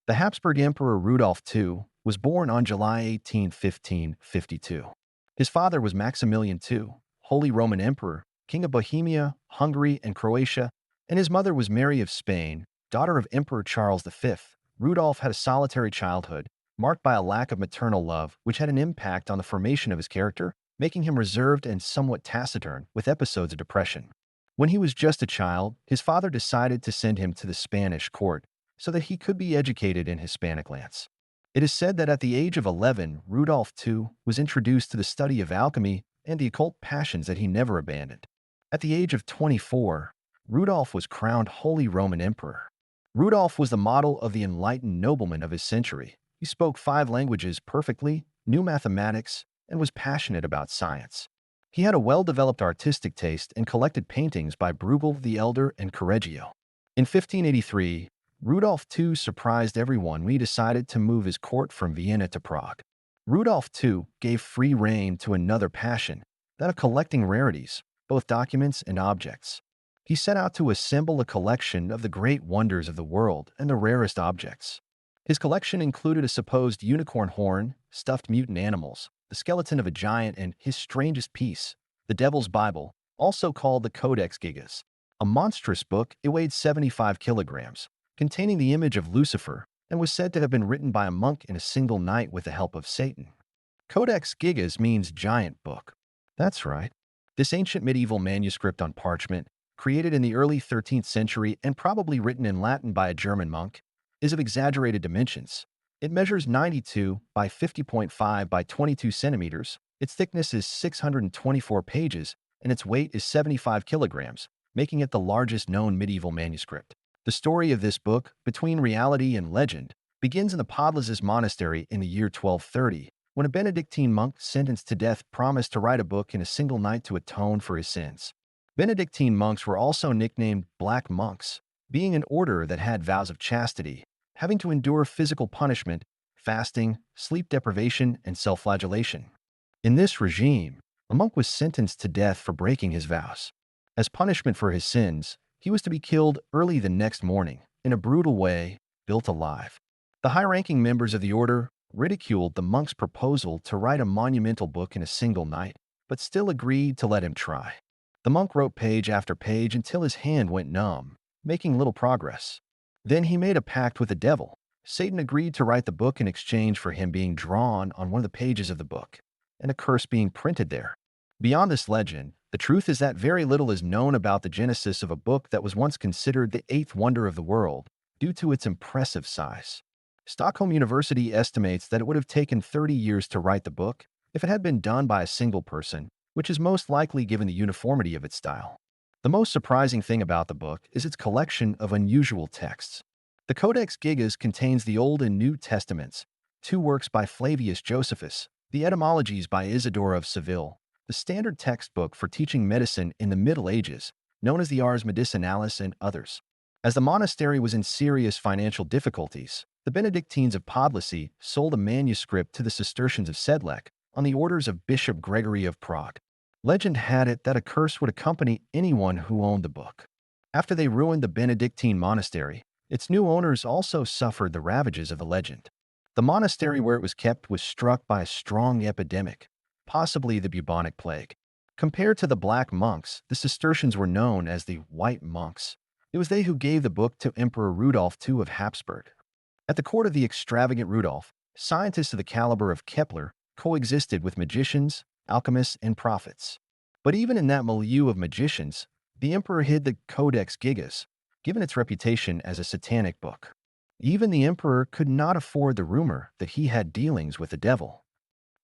The Habsburg Emperor Rudolph II was born on July 18, 1552. His father was Maximilian II, Holy Roman Emperor, King of Bohemia, Hungary, and Croatia, and his mother was Mary of Spain, daughter of Emperor Charles V. Rudolph had a solitary childhood, marked by a lack of maternal love, which had an impact on the formation of his character, making him reserved and somewhat taciturn, with episodes of depression. When he was just a child, his father decided to send him to the Spanish court so that he could be educated in Hispanic lands. It is said that at the age of 11, Rudolph II was introduced to the study of alchemy and the occult passions that he never abandoned. At the age of 24, Rudolph was crowned Holy Roman Emperor. Rudolph was the model of the enlightened nobleman of his century. He spoke 5 languages perfectly, knew mathematics, and was passionate about science. He had a well-developed artistic taste and collected paintings by Bruegel the Elder and Correggio. In 1583, Rudolph II surprised everyone when he decided to move his court from Vienna to Prague. Rudolph II gave free rein to another passion, that of collecting rarities, both documents and objects. He set out to assemble a collection of the great wonders of the world and the rarest objects. His collection included a supposed unicorn horn, stuffed mutant animals, the skeleton of a giant, and his strangest piece, the Devil's Bible, also called the Codex Gigas. A monstrous book, it weighed 75 kilograms, containing the image of Lucifer, and was said to have been written by a monk in a single night with the help of Satan. Codex Gigas means giant book. That's right. This ancient medieval manuscript on parchment, created in the early 13th century and probably written in Latin by a German monk, is of exaggerated dimensions. It measures 92 by 50.5 by 22 centimeters, its thickness is 624 pages, and its weight is 75 kilograms, making it the largest known medieval manuscript. The story of this book, between reality and legend, begins in the Podlases monastery in the year 1230, when a Benedictine monk sentenced to death promised to write a book in a single night to atone for his sins. Benedictine monks were also nicknamed Black Monks, being an order that had vows of chastity, having to endure physical punishment, fasting, sleep deprivation, and self-flagellation. In this regime, a monk was sentenced to death for breaking his vows. As punishment for his sins, he was to be killed early the next morning, in a brutal way, built alive. The high-ranking members of the order ridiculed the monk's proposal to write a monumental book in a single night, but still agreed to let him try. The monk wrote page after page until his hand went numb, making little progress. Then he made a pact with the devil. Satan agreed to write the book in exchange for him being drawn on one of the pages of the book, and a curse being printed there. Beyond this legend, the truth is that very little is known about the genesis of a book that was once considered the 8th wonder of the world due to its impressive size. Stockholm University estimates that it would have taken 30 years to write the book if it had been done by a single person, which is most likely given the uniformity of its style. The most surprising thing about the book is its collection of unusual texts. The Codex Gigas contains the Old and New Testaments, 2 works by Flavius Josephus, the etymologies by Isidore of Seville, the standard textbook for teaching medicine in the Middle Ages, known as the Ars Medicinalis, and others. As the monastery was in serious financial difficulties, the Benedictines of Podlasie sold a manuscript to the Cistercians of Sedlec on the orders of Bishop Gregory of Prague. Legend had it that a curse would accompany anyone who owned the book. After they ruined the Benedictine monastery, its new owners also suffered the ravages of the legend. The monastery where it was kept was struck by a strong epidemic, possibly the bubonic plague. Compared to the Black Monks, the Cistercians were known as the White Monks. It was they who gave the book to Emperor Rudolph II of Habsburg. At the court of the extravagant Rudolph, scientists of the caliber of Kepler coexisted with magicians, alchemists, and prophets. But even in that milieu of magicians, the emperor hid the Codex Gigas, given its reputation as a satanic book. Even the emperor could not afford the rumor that he had dealings with the devil.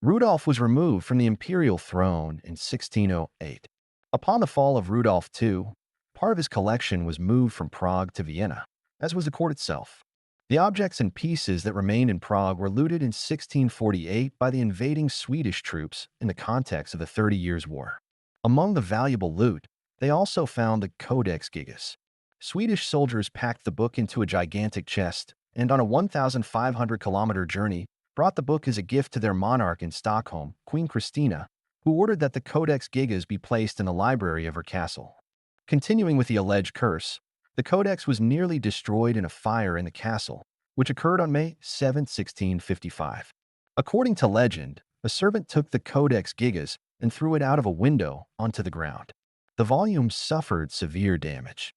Rudolph was removed from the imperial throne in 1608. Upon the fall of Rudolph II, part of his collection was moved from Prague to Vienna, as was the court itself. The objects and pieces that remained in Prague were looted in 1648 by the invading Swedish troops in the context of the 30 Years' War. Among the valuable loot, they also found the Codex Gigas. Swedish soldiers packed the book into a gigantic chest and on a 1,500-kilometer journey brought the book as a gift to their monarch in Stockholm, Queen Christina, who ordered that the Codex Gigas be placed in the library of her castle. Continuing with the alleged curse, the codex was nearly destroyed in a fire in the castle, which occurred on May 7, 1655. According to legend, a servant took the Codex Gigas and threw it out of a window onto the ground. The volume suffered severe damage.